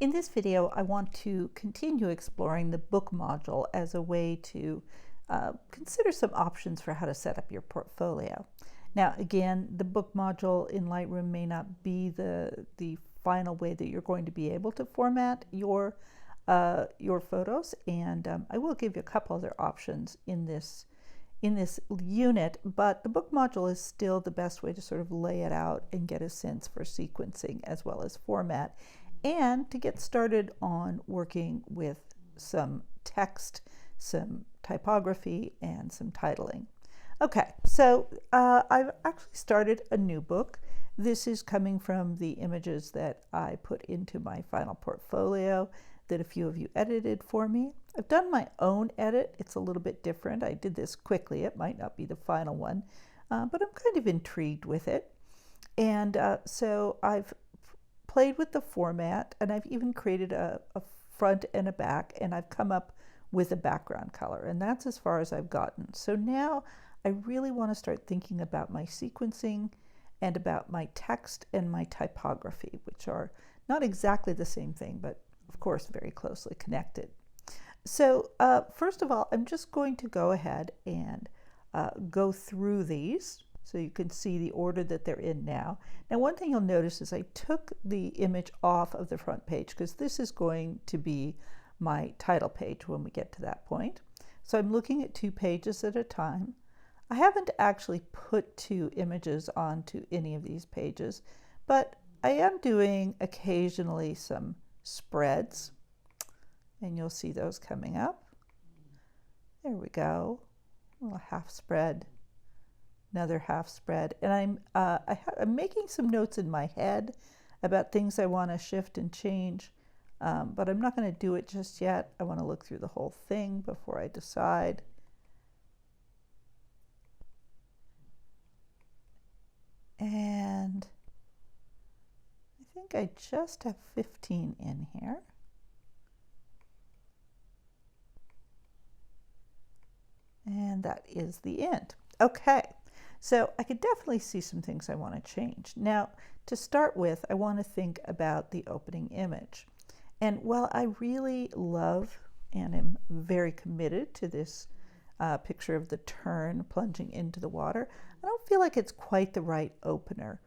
In this video, I want to continue exploring the book module as a way to consider some options for how to set up your portfolio. Now, again, the book module in Lightroom may not be the final way that you're going to be able to format your photos, and I will give you a couple other options in this unit, but the book module is still the best way to sort of lay it out and get a sense for sequencing as well as format, and to get started on working with some text, some typography, and some titling. Okay, so I've actually started a new book. This is coming from the images that I put into my final portfolio that a few of you edited for me. I've done my own edit. It's a little bit different. I did this quickly. It might not be the final one, but I'm kind of intrigued with it. And so I've played with the format, and I've even created a front and a back, and I've come up with a background color, and that's as far as I've gotten. So now I really want to start thinking about my sequencing and about my text and my typography, which are not exactly the same thing, but of course very closely connected. So first of all, I'm just going to go ahead and go through these so you can see the order that they're in now. Now, one thing you'll notice is I took the image off of the front page because this is going to be my title page when we get to that point. So I'm looking at 2 pages at a time. I haven't actually put 2 images onto any of these pages, but I am doing occasionally some spreads, and you'll see those coming up. There we go, a little half spread, another half spread, and I'm making some notes in my head about things I want to shift and change, but I'm not going to do it just yet. I want to look through the whole thing before I decide. And I think I just have 15 in here. And that is the end. Okay, so I could definitely see some things I want to change. Now, to start with, I want to think about the opening image. And while I really love and am very committed to this picture of the tern plunging into the water, I don't feel like it's quite the right opener.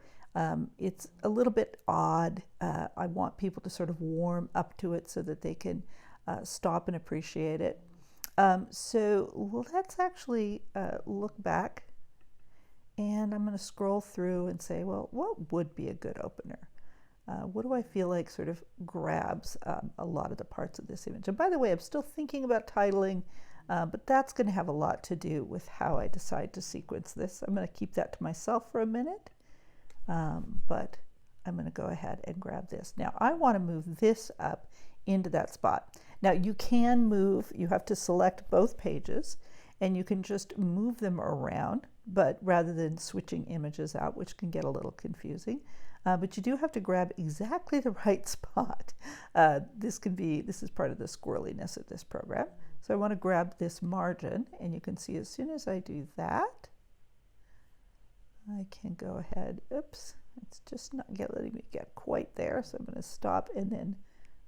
It's a little bit odd. I want people to sort of warm up to it so that they can stop and appreciate it. So let's actually look back, and I'm going to scroll through and say, well, what would be a good opener? What do I feel like sort of grabs a lot of the parts of this image? And by the way, I'm still thinking about titling, but that's going to have a lot to do with how I decide to sequence this. I'm going to keep that to myself for a minute, but I'm going to go ahead and grab this. Now, I want to move this up into that spot. Now, you can move, you have to select both pages, and you can just move them around, but rather than switching images out, which can get a little confusing. But you do have to grab exactly the right spot. This is part of the squirreliness of this program. So I want to grab this margin, and you can see as soon as I do that, I can go ahead, oops, it's just not letting me get quite there, so I'm going to stop and then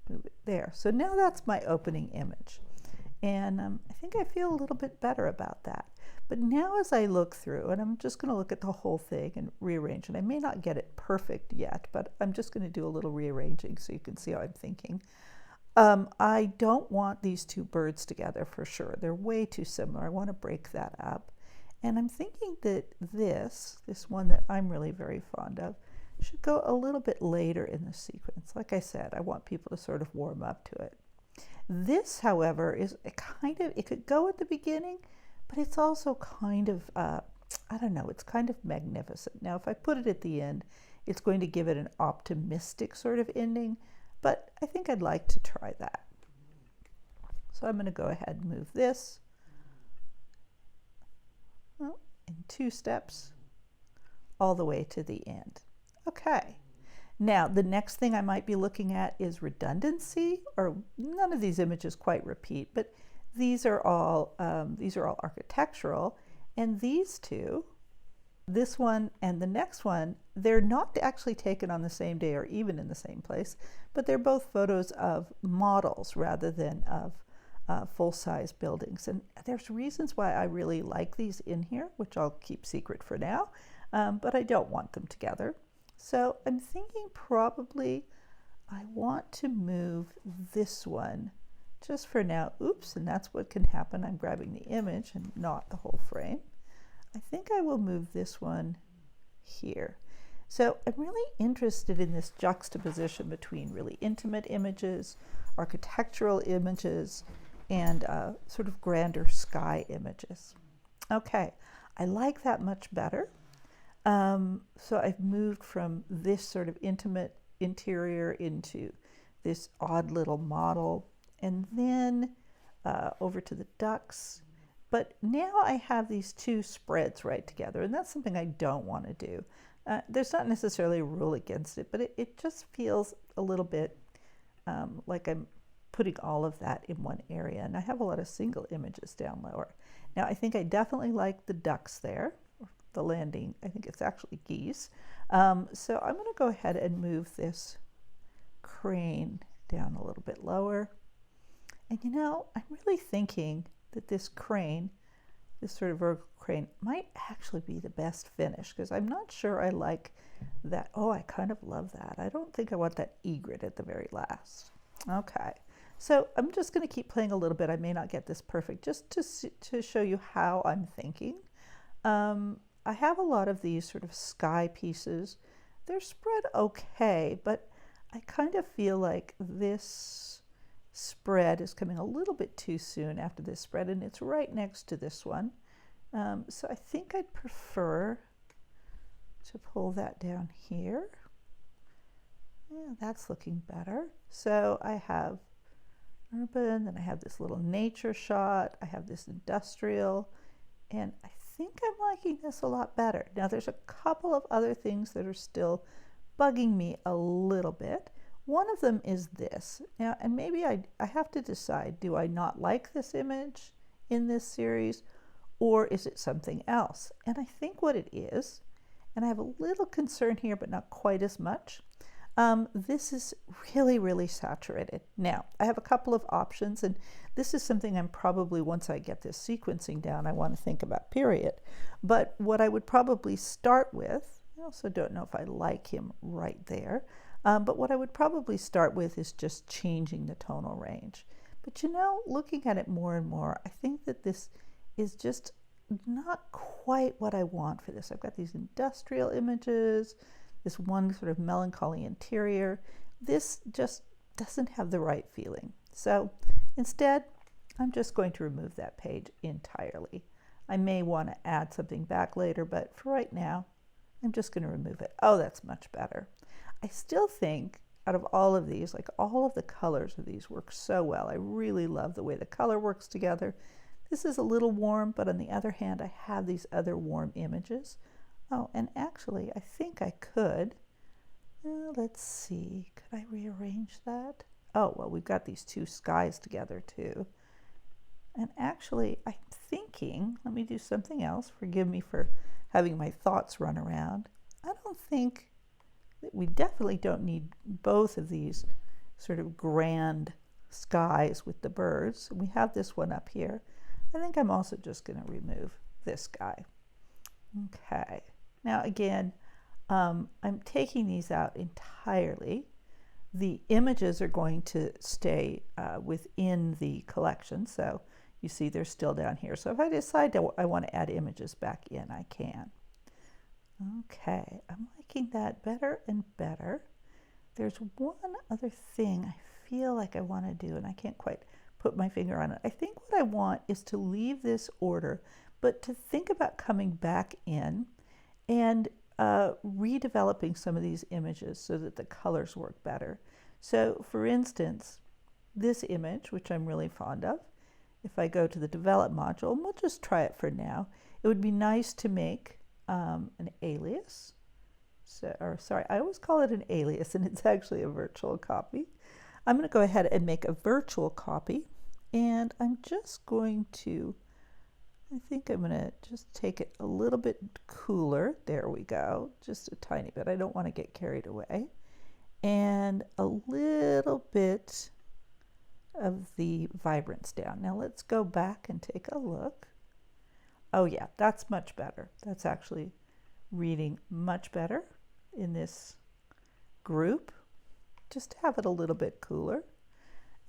move it there. So now that's my opening image. And I think I feel a little bit better about that. But now as I look through, and I'm just going to look at the whole thing and rearrange, and I may not get it perfect yet, but I'm just going to do a little rearranging so you can see how I'm thinking. I don't want these 2 birds together for sure. They're way too similar. I want to break that up. And I'm thinking that this one that I'm really very fond of, should go a little bit later in the sequence. Like I said, I want people to sort of warm up to it. This, however, is it could go at the beginning, but it's also kind of, I don't know, it's kind of magnificent. Now, if I put it at the end, it's going to give it an optimistic sort of ending, but I think I'd like to try that. So I'm going to go ahead and move this in 2 steps all the way to the end. Okay. Now, the next thing I might be looking at is redundancy, or none of these images quite repeat, but these are all architectural, and these 2, this one and the next one, they're not actually taken on the same day or even in the same place, but they're both photos of models rather than of full-size buildings. And there's reasons why I really like these in here, which I'll keep secret for now, but I don't want them together. So I'm thinking probably I want to move this one just for now. Oops, and that's what can happen. I'm grabbing the image and not the whole frame. I think I will move this one here. So I'm really interested in this juxtaposition between really intimate images, architectural images, and sort of grander sky images. Okay, I like that much better. So I've moved from this sort of intimate interior into this odd little model, and then over to the ducks. But now I have these two spreads right together, and that's something I don't want to do. There's not necessarily a rule against it, but it just feels a little bit like I'm putting all of that in one area. And I have a lot of single images down lower. Now I think I definitely like the ducks there, the landing. I think it's actually geese. So I'm going to go ahead and move this crane down a little bit lower. And you know, I'm really thinking that this crane, this sort of vertical crane, might actually be the best finish, because I'm not sure I like that. Oh, I kind of love that. I don't think I want that egret at the very last. Okay, so I'm just going to keep playing a little bit. I may not get this perfect, just to show you how I'm thinking. I have a lot of these sort of sky pieces. They're spread okay, but I kind of feel like this spread is coming a little bit too soon after this spread, and it's right next to this one. So I think I'd prefer to pull that down here. Yeah, that's looking better. So I have urban, then I have this little nature shot, I have this industrial, and I think I'm liking this a lot better. Now there's a couple of other things that are still bugging me a little bit. One of them is this. Now, and maybe I have to decide, do I not like this image in this series, or is it something else? And I think what it is, and I have a little concern here, but not quite as much, this is really, really saturated. Now, I have a couple of options, and this is something I'm probably, once I get this sequencing down, I want to think about, period. But what I would probably start with, I also don't know if I like him right there, but what I would probably start with is just changing the tonal range. But you know, looking at it more and more, I think that this is just not quite what I want for this. I've got these industrial images, this one sort of melancholy interior. This just doesn't have the right feeling. So instead, I'm just going to remove that page entirely. I may want to add something back later, but for right now, I'm just going to remove it. Oh, that's much better. I still think out of all of these, like all of the colors of these work so well. I really love the way the color works together. This is a little warm, but on the other hand, I have these other warm images. Oh, and actually, I think I could. Let's see, could I rearrange that? Oh, well, we've got these two skies together too. And actually, I'm thinking, let me do something else. Forgive me for having my thoughts run around. I don't think that we definitely don't need both of these sort of grand skies with the birds. We have this one up here. I think I'm also just going to remove this guy. Okay. Now again, I'm taking these out entirely. The images are going to stay within the collection, so you see they're still down here. So if I decide I want to add images back in, I can. Okay, I'm liking that better and better. There's one other thing I feel like I want to do, and I can't quite put my finger on it. I think what I want is to leave this order, but to think about coming back in and redeveloping some of these images so that the colors work better. So for instance, this image, which I'm really fond of, if I go to the develop module, and we'll just try it for now, it would be nice to make an alias. So, or sorry, I always call it an alias, and it's actually a virtual copy. I'm going to go ahead and make a virtual copy, and I'm just going to I think I'm going to just take it a little bit cooler. There we go. Just a tiny bit. I don't want to get carried away. And a little bit of the vibrance down. Now let's go back and take a look. Oh yeah, that's much better. That's actually reading much better in this group. Just have it a little bit cooler.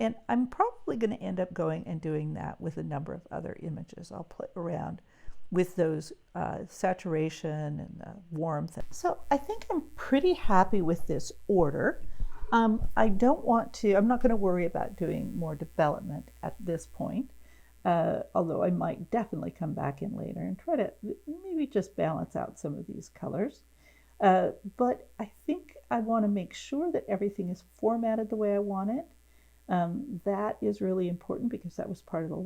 And I'm probably going to end up going and doing that with a number of other images. I'll play around with those saturation and warmth. So I think I'm pretty happy with this order. I don't want to, I'm not going to worry about doing more development at this point, although I might definitely come back in later and try to maybe just balance out some of these colors. But I think I want to make sure that everything is formatted the way I want it. That is really important because that was part of the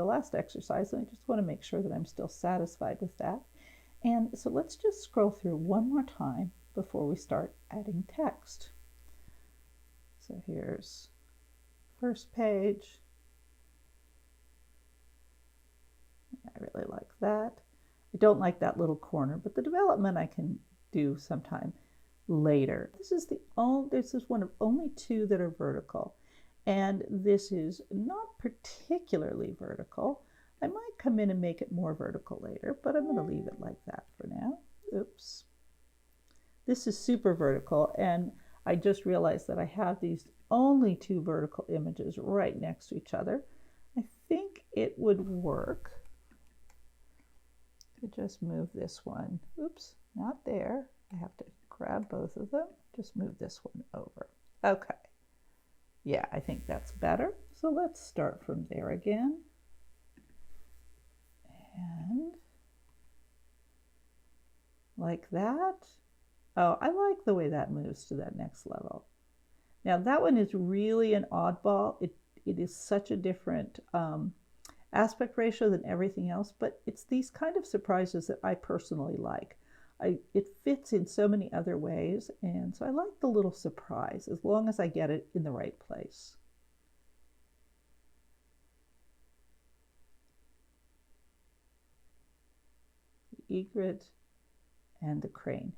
last exercise, and I just want to make sure that I'm still satisfied with that. And so let's just scroll through one more time before we start adding text. So here's first page. I really like that. I don't like that little corner, but the development I can do sometime later. This is one of only two that are vertical, and this is not particularly vertical. I might come in and make it more vertical later, but I'm going to leave it like that for now. Oops. This is super vertical, and I just realized that I have these only two vertical images right next to each other. I think it would work to just move this one. Oops, not there. I have to grab both of them. Just move this one over. Okay. Yeah, I think that's better. So let's start from there again. And like that. Oh, I like the way that moves to that next level. Now that one is really an oddball. It is such a different aspect ratio than everything else, but it's these kind of surprises that I personally like. It fits in so many other ways, and so I like the little surprise as long as I get it in the right place. The egret and the crane.